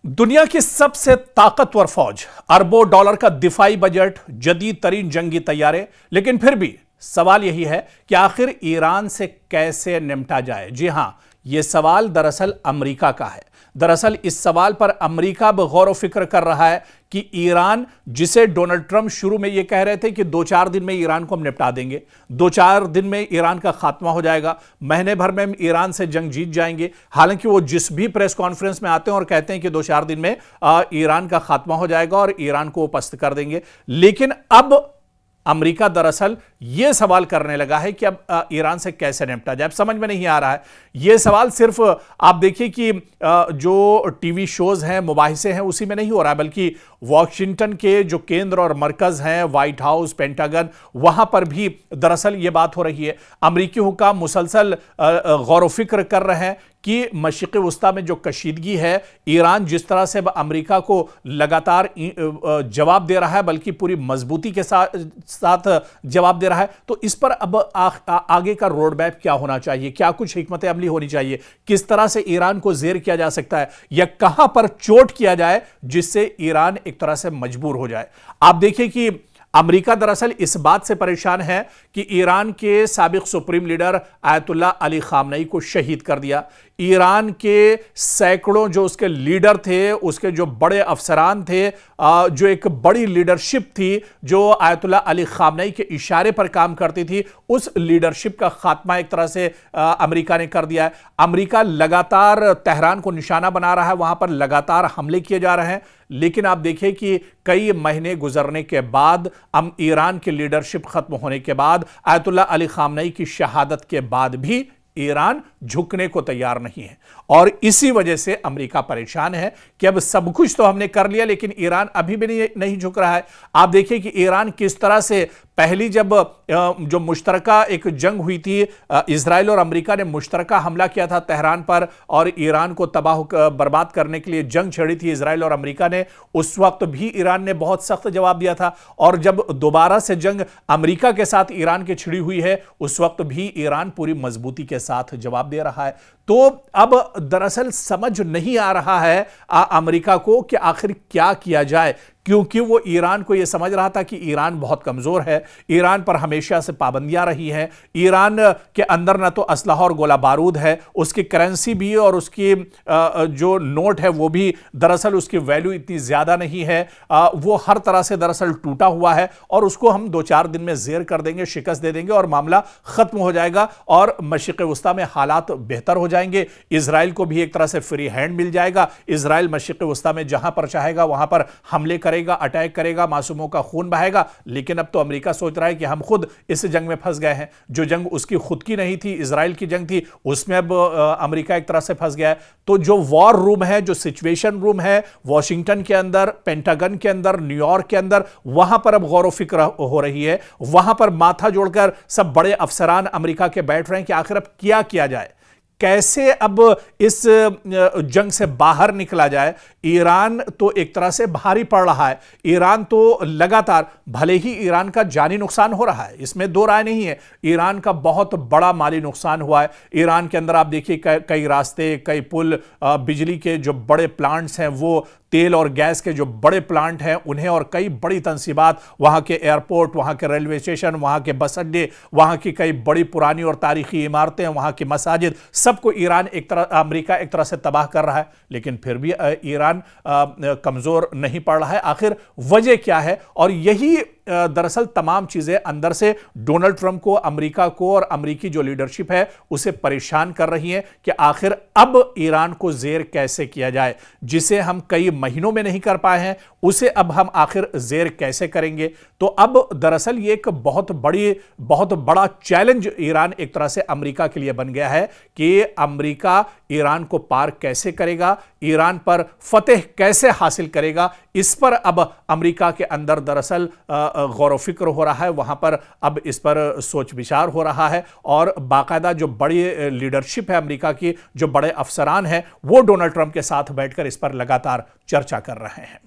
दुनिया की सबसे ताकतवर फौज, अरबों डॉलर का दिफाई बजट, जदीद तरीन जंगी तैयारे, लेकिन फिर भी सवाल यही है कि आखिर ईरान से कैसे निपटा जाए। जी हां, यह सवाल दरअसल अमेरिका का है। दरअसल इस सवाल पर अमेरिका अब गौर व फिक्र कर रहा है कि ईरान, जिसे डोनाल्ड ट्रंप शुरू में यह कह रहे थे कि 2-4 दिन में ईरान को हम निपटा देंगे, 2-4 दिन में ईरान का खात्मा हो जाएगा, महीने भर में हम ईरान से जंग जीत जाएंगे। हालांकि वो जिस भी प्रेस कॉन्फ्रेंस में आते हैं और कहते हैं कि 2-4 दिन में ईरान का खात्मा हो जाएगा और ईरान को वो पस्त कर देंगे, लेकिन अब अमेरिका दरअसल यह सवाल करने लगा है कि अब ईरान से कैसे निपटा जाए। अब समझ में नहीं आ रहा है। यह सवाल सिर्फ आप देखिए कि जो टीवी शोज हैं, मुबाहिसे हैं, उसी में नहीं हो रहा है, बल्कि वॉशिंगटन के जो केंद्र और मरकज हैं, व्हाइट हाउस, पेंटागन, वहां पर भी दरअसल यह बात हो रही है। अमेरिकी हुक्काम मुसलसल गौर व फिक्र कर रहे हैं कि मशरिक़ वस्ता में जो कशीदगी है, ईरान जिस तरह से अमेरिका को लगातार जवाब दे रहा है, बल्कि पूरी मजबूती के साथ जवाब दे रहा है, तो इस पर अब आगे का रोड मैप क्या होना चाहिए, क्या कुछ हिकमत अमली होनी चाहिए, किस तरह से ईरान को जेर किया जा सकता है, या कहां पर चोट किया जाए जिससे ईरान एक तरह से मजबूर हो जाए। आप देखिए कि अमेरिका दरअसल इस बात से परेशान है कि ईरान के साबिक supreme leader Ayatollah Ali Khamenei को शहीद कर दिया। ईरान के सैकड़ों जो उसके लीडर थे, उसके जो बड़े अफसरान थे, जो एक बड़ी लीडरशिप थी, जो आयतुल्लाह अली खामनेई के इशारे पर काम करती थी, उस लीडरशिप का खात्मा एक तरह से अमेरिका ने कर दिया है। अमेरिका लगातार तेहरान को निशाना बना रहा है, वहां पर लगातार हमले किए जा रहे हैं, लेकिन आप देखिए कि कई महीने गुजरने के बाद, ईरान की लीडरशिप खत्म होने के बाद, आयतुल्लाह अली खामनेई की शहादत के बाद भी ईरान झुकने को तैयार नहीं है। और इसी वजह से अमेरिका परेशान है कि अब सब कुछ तो हमने कर लिया, लेकिन ईरान अभी भी नहीं झुक रहा है। आप देखिए कि ईरान किस तरह से पहली जब जो मुश्तरका एक जंग हुई थी, इजराइल और अमेरिका ने मुश्तरका हमला किया था तेहरान पर और ईरान को तबाह बर्बाद करने के लिए जंग छेड़ी थी इजराइल और अमेरिका ने, उस वक्त भी ईरान ने बहुत सख्त जवाब दिया था। और जब दोबारा से जंग अमेरिका के साथ ईरान की छिड़ी हुई है, उस वक्त भी ईरान पूरी मजबूती के साथ जवाब दे रहा है। तो अब दरअसल समझ नहीं आ रहा है अमेरिका को कि आखिर क्या किया जाए, क्योंकि वो ईरान को यह समझ रहा था कि ईरान बहुत कमजोर है, ईरान पर हमेशा से पाबंदियां रही हैं, ईरान के अंदर ना तो असलहा और गोला बारूद है, उसकी करेंसी भी और उसकी जो नोट है वो भी दरअसल उसकी वैल्यू इतनी ज्यादा नहीं है, वो हर तरह से दरअसल टूटा हुआ है और उसको हम 2-4 दिन में जेर कर देंगे, शिकस्त दे देंगे और मामला खत्म हो जाएगा और मशरिक़ वस्ता में हालात बेहतर हो जाएंगे। इजराइल को भी एक तरह से फ्री हैंड मिल जाएगा। इजराइल मशरिक़ वस्ता में जहां पर चाहेगा वहां पर हमले करेगा, अटैक करेगा, मासूमों का खून बहेगा। लेकिन अब तो अमेरिका सोच रहा है कि हम खुद इस जंग में फंस गए हैं। जो जंग उसकी खुद की नहीं थी, इजराइल की जंग थी, उसमें अब अमेरिका एक तरह से फंस गया है। तो जो वॉर रूम है, जो सिचुएशन रूम है, वॉशिंगटन के अंदर, पेंटागन के अंदर, न्यूयॉर्क के अंदर, वहां पर अब गौर व फिक्र हो रही है। वहां पर माथा जोड़कर सब बड़े अफसरान अमेरिका के बैठ रहे हैं कि आखिर अब क्या किया जाए, कैसे अब इस जंग से बाहर निकला जाए। ईरान तो एक तरह से भारी पड़ रहा है। ईरान तो लगातार, भले ही ईरान का जानी नुकसान हो रहा है, इसमें दो राय नहीं है, ईरान का बहुत बड़ा माली नुकसान हुआ है। ईरान के अंदर आप देखिए कई रास्ते, कई पुल, बिजली के जो बड़े प्लांट्स हैं, वो तेल और गैस के जो बड़े प्लांट हैं उन्हें, और कई बड़ी तंसीबात, वहां के एयरपोर्ट, वहां के रेलवे स्टेशन, वहां के बस अड्डे, वहां की कई बड़ी पुरानी और तारीखी इमारतें, वहां की मसाजिद, सबको ईरान एक तरह, अमेरिका एक तरह से तबाह कर रहा है। लेकिन फिर भी ईरान कमजोर नहीं पड़ रहा है। आखिर वजह क्या है? और यही दरअसल तमाम चीजें अंदर से डोनाल्ड ट्रंप को, अमेरिका को और अमेरिकी जो लीडरशिप है उसे परेशान कर रही है कि आखिर अब ईरान को जेर कैसे किया जाए। जिसे हम कई महीनों में नहीं कर पाए हैं, उसे अब हम आखिर जेर कैसे करेंगे। तो अब दरअसल ये एक बहुत बड़ा चैलेंज ईरान एक तरह से अमेरिका के लिए बन गया है कि अमेरिका ईरान को पार कैसे करेगा, ईरान पर फतेह कैसे हासिल करेगा। इस पर अब अमेरिका के अंदर दरअसल गौर व फिक्र हो रहा है, वहां पर अब इस पर सोच विचार हो रहा है और बाकायदा जो बड़ी लीडरशिप है अमेरिका की, जो बड़े अफसरान हैं, वो डोनाल्ड ट्रंप के साथ बैठकर इस पर लगातार चर्चा कर रहे हैं।